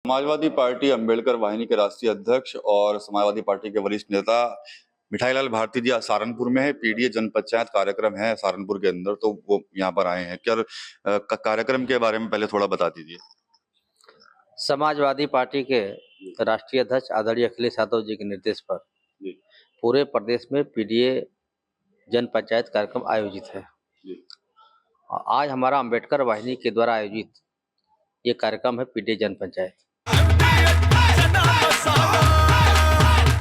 Samajwadi party Ambedkar वाहिनी के राष्ट्रीय अध्यक्ष और समाजवादी पार्टी के वरिष्ठ नेता मिठाईलाल भारती जी आज सहारनपुर में है। पीडीए जन पंचायत कार्यक्रम है सहारनपुर के अंदर, तो वो यहाँ पर आए हैं। क्या कार्यक्रम के बारे में पहले थोड़ा बता दीजिए। समाजवादी पार्टी के राष्ट्रीय अध्यक्ष आदरणीय अखिलेश यादव जी के निर्देश पर पूरे प्रदेश में पीडीए जन पंचायत कार्यक्रम आयोजित है। आज हमारा अंबेडकर वाहिनी के द्वारा आयोजित ये कार्यक्रम है पीडीए जन पंचायत।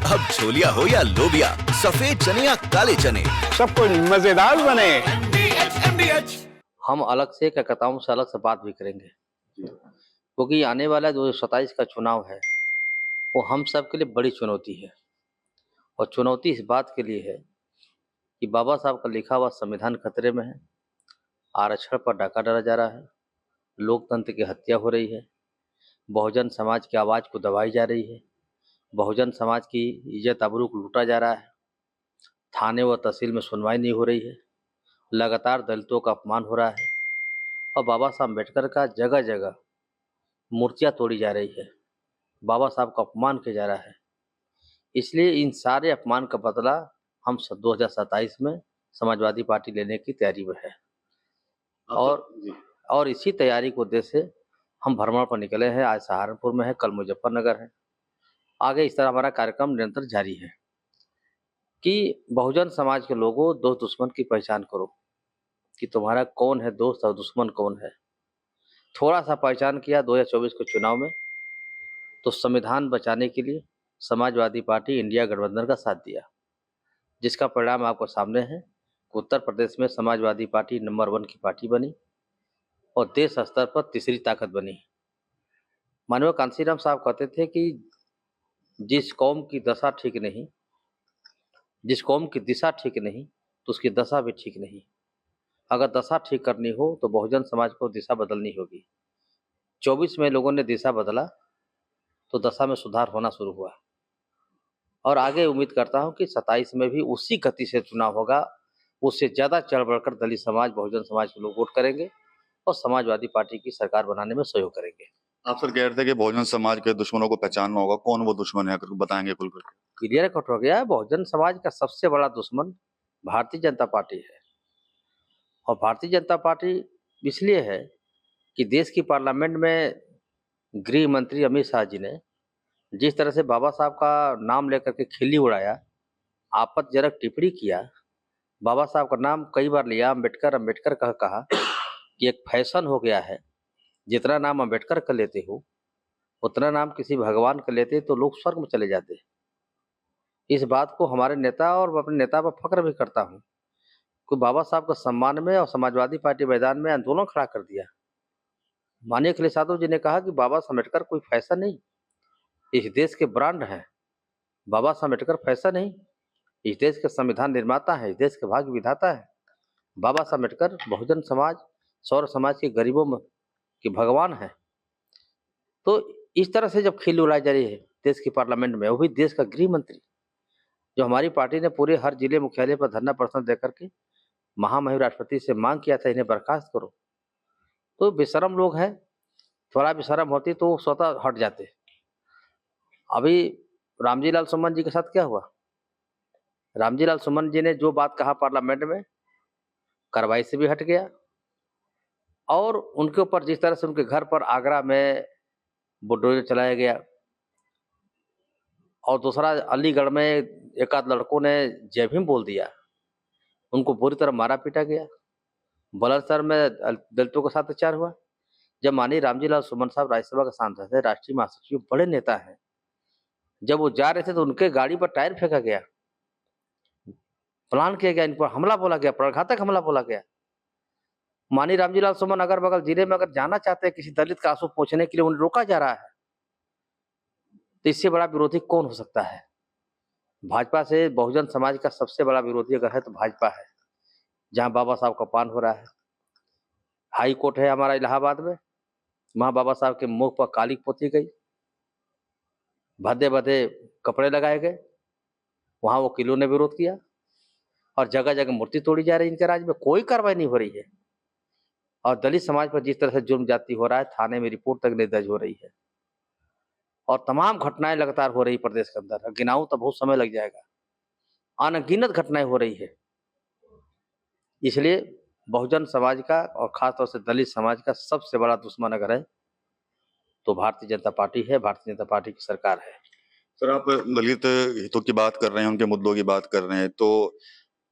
अब छोलिया हो या लोबिया, सफेद चने या काले चने, सब कुछ मजेदार बने। हम अलग से कार्यकर्ताओं से अलग से बात भी करेंगे, क्योंकि आने वाला 2027 का चुनाव है वो हम सब के लिए बड़ी चुनौती है। और चुनौती इस बात के लिए है कि बाबा साहब का लिखा हुआ संविधान खतरे में है, आरक्षण पर डाका डाला जा रहा है, लोकतंत्र की हत्या हो रही है, बहुजन समाज की आवाज़ को दबाई जा रही है, बहुजन समाज की इज्जत आबरू को लूटा जा रहा है, थाने व तहसील में सुनवाई नहीं हो रही है, लगातार दलितों का अपमान हो रहा है और बाबा साहब अम्बेडकर का जगह जगह मूर्तियाँ तोड़ी जा रही है, बाबा साहब का अपमान किया जा रहा है। इसलिए इन सारे अपमान का बदला हम 2027 में समाजवादी पार्टी लेने की तैयारी में है। और इसी तैयारी को उद्देश्य से हम भ्रमण पर निकले हैं। आज सहारनपुर में है, कल मुजफ्फरनगर है। आगे इस तरह हमारा कार्यक्रम निरंतर जारी है कि बहुजन समाज के लोगों, दोस्त दुश्मन की पहचान करो कि तुम्हारा कौन है दोस्त और दुश्मन कौन है। थोड़ा सा पहचान किया 2024 के चुनाव में, तो संविधान बचाने के लिए समाजवादी पार्टी इंडिया गठबंधन का साथ दिया, जिसका परिणाम आपको सामने है। उत्तर प्रदेश में समाजवादी पार्टी नंबर 1 की पार्टी बनी और देश स्तर पर तीसरी ताकत बनी। माननीय कांशीराम साहब कहते थे कि जिस कौम की दशा ठीक नहीं, जिस कौम की दिशा ठीक नहीं, तो उसकी दशा भी ठीक नहीं। अगर दशा ठीक करनी हो तो बहुजन समाज को दिशा बदलनी होगी। 24 में लोगों ने दिशा बदला तो दशा में सुधार होना शुरू हुआ और आगे उम्मीद करता हूं कि 27 में भी उसी गति से चुनाव होगा। उससे ज़्यादा चढ़ बढ़कर दलित समाज, बहुजन समाज के लोग वोट करेंगे और समाजवादी पार्टी की सरकार बनाने में सहयोग करेंगे। आप सर कह रहे थे कि बहुजन समाज के दुश्मनों को पहचानना होगा, कौन वो दुश्मन है बताएंगे खुल करके? क्लियर कट हो गया है, बहुजन समाज का सबसे बड़ा दुश्मन भारतीय जनता पार्टी है। और भारतीय जनता पार्टी इसलिए है कि देश की पार्लियामेंट में गृह मंत्री अमित शाह जी ने जिस तरह से बाबा साहब का नाम लेकर के खिल्ली उड़ाया, आपत्तिजनक टिप्पणी किया, बाबा साहब का नाम कई बार लिया, अम्बेडकर अम्बेडकर कहा कि एक फैशन हो गया है। जितना नाम अम्बेडकर का लेते हो उतना नाम किसी भगवान का लेते तो लोग स्वर्ग में चले जाते। इस बात को हमारे नेता और अपने नेता पर फख्र भी करता हूँ कि बाबा साहब के सम्मान में और समाजवादी पार्टी मैदान में आंदोलन खड़ा कर दिया। माननीय अखिलेश यादव जी ने कहा कि बाबा साहब अम्बेडकर कोई फैशन नहीं, इस देश के ब्रांड हैं। बाबा साहब अम्बेडकर फैशन नहीं, इस देश के संविधान निर्माता है, इस देश के भाग्य विधाता है। बाबा साहब अम्बेडकर बहुजन समाज, सौर समाज के गरीबों में के भगवान है। तो इस तरह से जब खिल्ली उड़ाई जा रही है देश की पार्लियामेंट में, वो भी देश का गृह मंत्री, जो हमारी पार्टी ने पूरे हर जिले मुख्यालय पर धरना प्रदर्शन देकर के महामहिम राष्ट्रपति से मांग किया था इन्हें बर्खास्त करो, तो बेशरम लोग हैं। थोड़ा भी शर्म होती तो वो स्वतः हट जाते। अभी रामजी लाल सुमन जी के साथ क्या हुआ? रामजी लाल सुमन जी ने जो बात कहा पार्लियामेंट में, कार्रवाई से भी हट गया। और उनके ऊपर जिस तरह से उनके घर पर आगरा में बुलडोजर चलाया गया, और दूसरा अलीगढ़ में एक आध लड़कों ने जय भीम बोल दिया, उनको बुरी तरह मारा पीटा गया। बुलंदशहर में दलितों के साथ अत्याचार हुआ। जब माननीय रामजी लाल सुमन साहब राज्यसभा के सांसद है, राष्ट्रीय महासचिव, बड़े नेता हैं, जब वो जा रहे थे तो उनके गाड़ी पर टायर फेंका गया, प्लान किया गया, इन पर हमला बोला गया, प्राणघातक हमला बोला गया। माननीय रामजी लाल सुमन अगर बगल जिले में अगर जाना चाहते हैं किसी दलित का आंसू पोंछने के लिए, उन्हें रोका जा रहा है, तो इससे बड़ा विरोधी कौन हो सकता है? भाजपा से बहुजन समाज का सबसे बड़ा विरोधी अगर है तो भाजपा है, जहां बाबा साहब का अपमान हो रहा है। हाई कोर्ट है हमारा इलाहाबाद में, वहां बाबा साहब के मुख पर कालिक पोती गई, भद्दे भद्दे कपड़े लगाए गए, वहां वकीलों ने विरोध किया और जगह जगह मूर्ति तोड़ी जा रही है। इनके राज्य में कोई कार्रवाई नहीं हो रही है। और दलित समाज पर जिस तरह से जुर्म जाती हो रहा है, थाने में रिपोर्ट तक नहीं दर्ज हो रही है। और तमाम घटनाएं लगातार हो रही प्रदेश के अंदर, गिनाऊं तो बहुत समय लग जाएगा, अनगिनत घटनाएं हो रही है। इसलिए बहुजन समाज का और खासतौर से दलित समाज का सबसे बड़ा दुश्मन अगर है तो भारतीय जनता पार्टी है, भारतीय जनता पार्टी की सरकार है। सर, आप दलित हितों की बात कर रहे हैं, उनके मुद्दों की बात कर रहे हैं, तो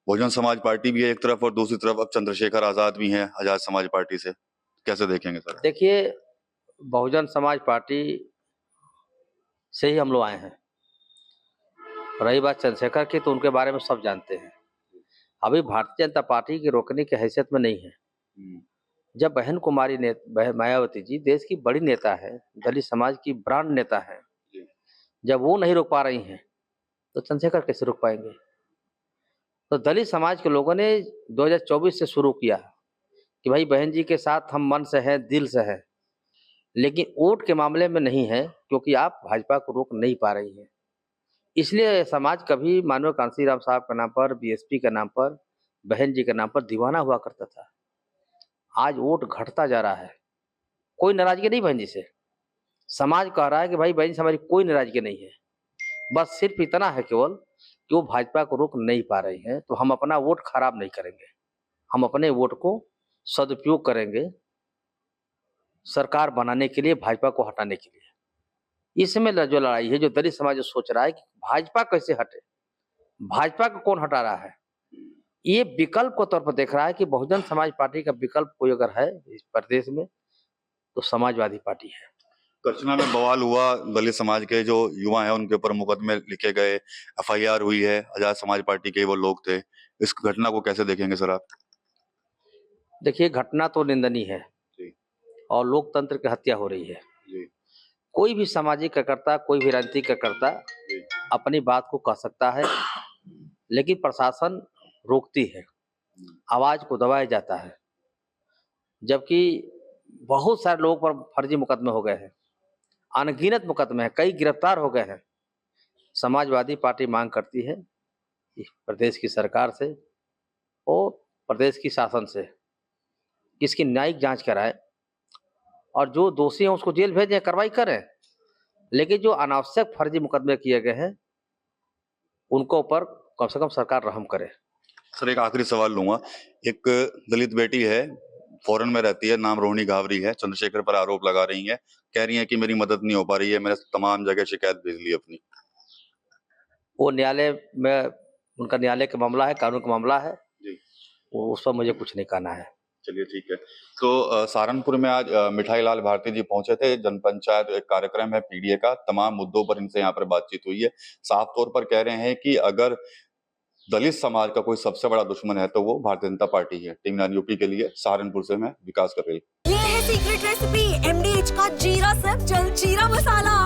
बहुजन समाज पार्टी भी है एक तरफ और दूसरी तरफ अब चंद्रशेखर आजाद भी हैं आजाद समाज पार्टी से, कैसे देखेंगे सर? देखिए, बहुजन समाज पार्टी से ही हम लोग आए हैं। रही बात चंद्रशेखर की, तो उनके बारे में सब जानते हैं। अभी भारतीय जनता पार्टी की रोकने की हैसियत में नहीं है। जब बहन कुमारी मायावती जी देश की बड़ी नेता है, दलित समाज की ब्रांड नेता है, जब वो नहीं रोक पा रही हैं तो चंद्रशेखर कैसे रोक पाएंगे? तो दलित समाज के लोगों ने 2024 से शुरू किया कि भाई बहन जी के साथ हम मन से हैं, दिल से हैं, लेकिन वोट के मामले में नहीं है, क्योंकि आप भाजपा को रोक नहीं पा रही हैं। इसलिए समाज कभी माननीय कांशीराम साहब के नाम पर, बीएसपी के नाम पर, बहन जी के नाम पर दीवाना हुआ करता था। आज वोट घटता जा रहा है। कोई नाराजगी नहीं बहन जी से, समाज कह रहा है कि भाई बहन जी से हमारी कोई नाराजगी नहीं है, बस सिर्फ इतना है केवल कि वो भाजपा को रोक नहीं पा रही हैं। तो हम अपना वोट खराब नहीं करेंगे, हम अपने वोट को सदुपयोग करेंगे सरकार बनाने के लिए, भाजपा को हटाने के लिए। इसमें जो लड़ाई है, जो दलित समाज जो सोच रहा है कि भाजपा कैसे हटे, भाजपा को कौन हटा रहा है, ये विकल्प के तौर पर देख रहा है कि बहुजन समाज पार्टी का विकल्प कोई अगर है इस प्रदेश में तो समाजवादी पार्टी है। करछना में बवाल हुआ, दलित समाज के जो युवा हैं उनके ऊपर मुकदमे लिखे गए, एफआईआर हुई है, आजाद समाज पार्टी के वो लोग थे, इस घटना को कैसे देखेंगे सर आप? देखिए, घटना तो निंदनीय है और लोकतंत्र की हत्या हो रही है। कोई भी सामाजिक कार्यकर्ता, कोई भी राजनीतिक कार्यकर्ता अपनी बात को कह सकता है, लेकिन प्रशासन रोकती है, आवाज को दबाया जाता है। जबकि बहुत सारे लोगों पर फर्जी मुकदमे हो गए हैं, अनगिनत मुकदमे हैं, कई गिरफ्तार हो गए हैं। समाजवादी पार्टी मांग करती है इस प्रदेश की सरकार से और प्रदेश की शासन से कि इसकी न्यायिक जांच कराए और जो दोषी हैं उसको जेल भेजें, कार्रवाई करें, लेकिन जो अनावश्यक फर्जी मुकदमे किए गए हैं उनको ऊपर कम से कम सरकार रहम करे। सर, एक आखिरी सवाल लूंगा। एक दलित बेटी है, फॉरेन में रहती है, नाम रोहिणी घावरी है, चंद्रशेखर पर आरोप लगा रही है, कह रही है कि मेरी मदद नहीं हो पा रही है, मैंने तमाम जगह शिकायत भेज ली अपनी। वो न्यायालय में, उनका न्यायालय का मामला है, कानून का मामला है जी, वो उस पर मुझे कुछ नहीं कहना है। चलिए ठीक है। तो सहारनपुर में आज मिठाई लाल भारती जी पहुंचे थे, जनपंचायत एक कार्यक्रम है पीडीए का, तमाम मुद्दों पर इनसे यहाँ पर बातचीत हुई है। साफ तौर पर कह रहे हैं कि अगर दलित समाज का कोई सबसे बड़ा दुश्मन है तो वो भारतीय जनता पार्टी है। टीम 9 यूपी के लिए सहारनपुर से मैं विकास कर रही। ये है सीक्रेट रेसिपी MDH का जीरा सब जलजीरा मसाला।